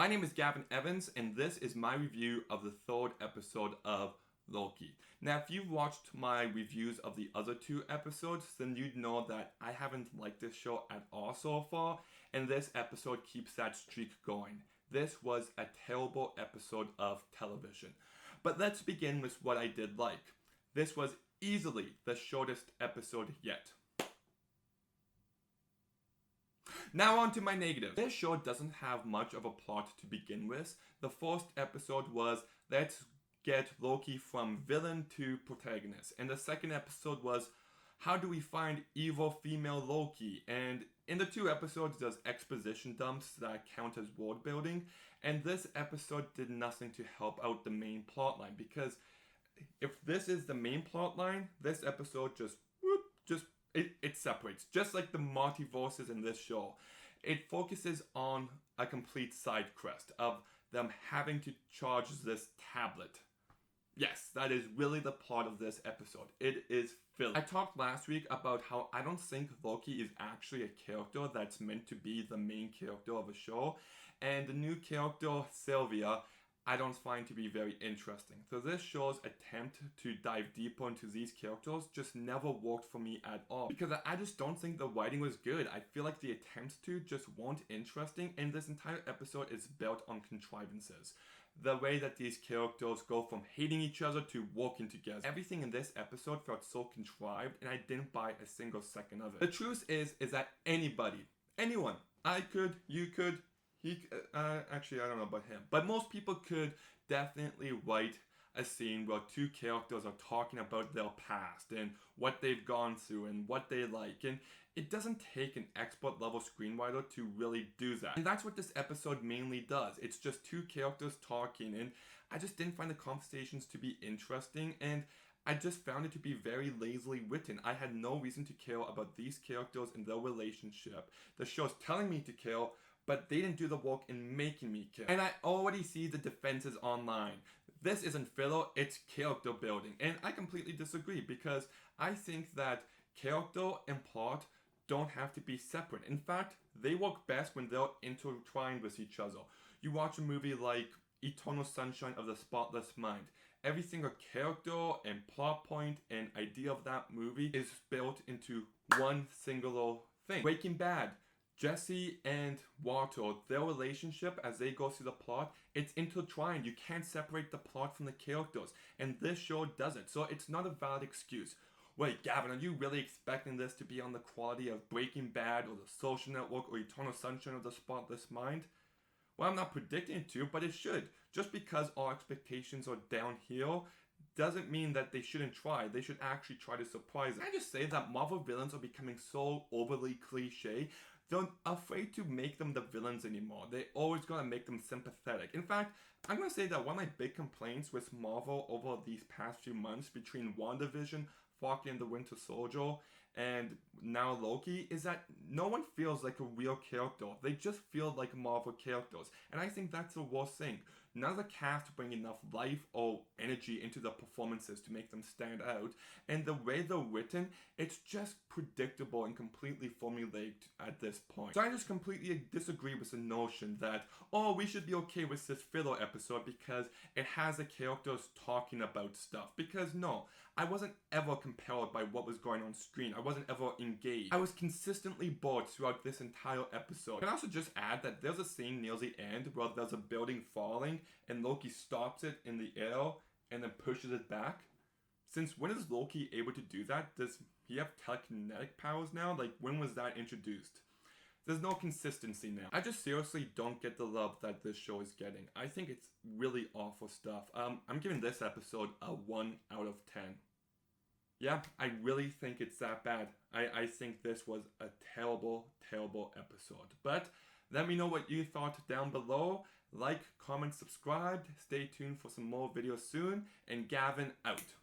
name is Gavin Evans, and this is my review of the third episode of Loki. Now, if you've watched my reviews of the other two episodes, then you'd know that I haven't liked this show at all so far, and this episode keeps that streak going. This was a terrible episode of television. But let's begin with what I did like. This was easily the shortest episode yet. Now on to my negative. This show doesn't have much of a plot to begin with. The first episode was let's get Loki from villain to protagonist. And the second episode was how do we find evil female Loki? And in the two episodes there's exposition dumps that count as world building. And this episode did nothing to help out the main plotline, because if this is the main plotline, this episode it separates, just like the multiverses in this show. It focuses on a complete side quest of them having to charge this tablet. Yes, that is really the plot of this episode. It is filler. I talked last week about how I don't think Loki is actually a character that's meant to be the main character of a show, and the new character, Sylvia, I don't find to be very interesting. So this show's attempt to dive deeper into these characters just never worked for me at all, because I just don't think the writing was good. I feel like the attempts to just weren't interesting, and this entire episode is built on contrivances. The way that these characters go from hating each other to working together. Everything in this episode felt so contrived, and I didn't buy a single second of it. The truth is that anybody, anyone, I could, you could, actually I don't know about him, but most people could definitely write a scene where two characters are talking about their past and what they've gone through and what they like, and it doesn't take an expert level screenwriter to really do that. And that's what this episode mainly does. It's just two characters talking, and I just didn't find the conversations to be interesting, and I just found it to be very lazily written. I had no reason to care about these characters and their relationship. The show's telling me to care, but they didn't do the work in making me care. And I already see the defenses online. This isn't filler, it's character building. And I completely disagree, because I think that character and plot don't have to be separate. In fact, they work best when they're intertwined with each other. You watch a movie like Eternal Sunshine of the Spotless Mind. Every single character and plot point and idea of that movie is built into one singular thing. Breaking Bad. Jesse and Walter, their relationship as they go through the plot, it's intertwined. You can't separate the plot from the characters, and this show doesn't, so it's not a valid excuse. Wait, Gavin, are you really expecting this to be on the quality of Breaking Bad or The Social Network or Eternal Sunshine of the Spotless Mind? Well, I'm not predicting it to, but it should. Just because our expectations are down here doesn't mean that they shouldn't try. They should actually try to surprise us. I just say that Marvel villains are becoming so overly cliche. They're afraid to make them the villains anymore. They always gotta make them sympathetic. In fact, I'm gonna say that one of my big complaints with Marvel over these past few months, between WandaVision, Falcon and the Winter Soldier, and now Loki, is that no one feels like a real character. They just feel like Marvel characters. And I think that's the worst thing. None of the cast bring enough life or energy into the performances to make them stand out. And the way they're written, it's just predictable and completely formulaic at this point. So I just completely disagree with the notion that, oh, we should be okay with this filler episode because it has the characters talking about stuff. Because no, I wasn't ever compelled by what was going on screen. I wasn't ever engaged. I was consistently bored throughout this entire episode. Can I also just add that there's a scene near the end where there's a building falling and Loki stops it in the air and then pushes it back? Since when is Loki able to do that? Does he have telekinetic powers now? Like, when was that introduced? There's no consistency now. I just seriously don't get the love that this show is getting. I think it's really awful stuff. I'm giving this episode a 1 out of 10. Yeah, I really think it's that bad. I think this was a terrible, terrible episode. But let me know what you thought down below. Like, comment, subscribe. Stay tuned for some more videos soon. And Gavin out.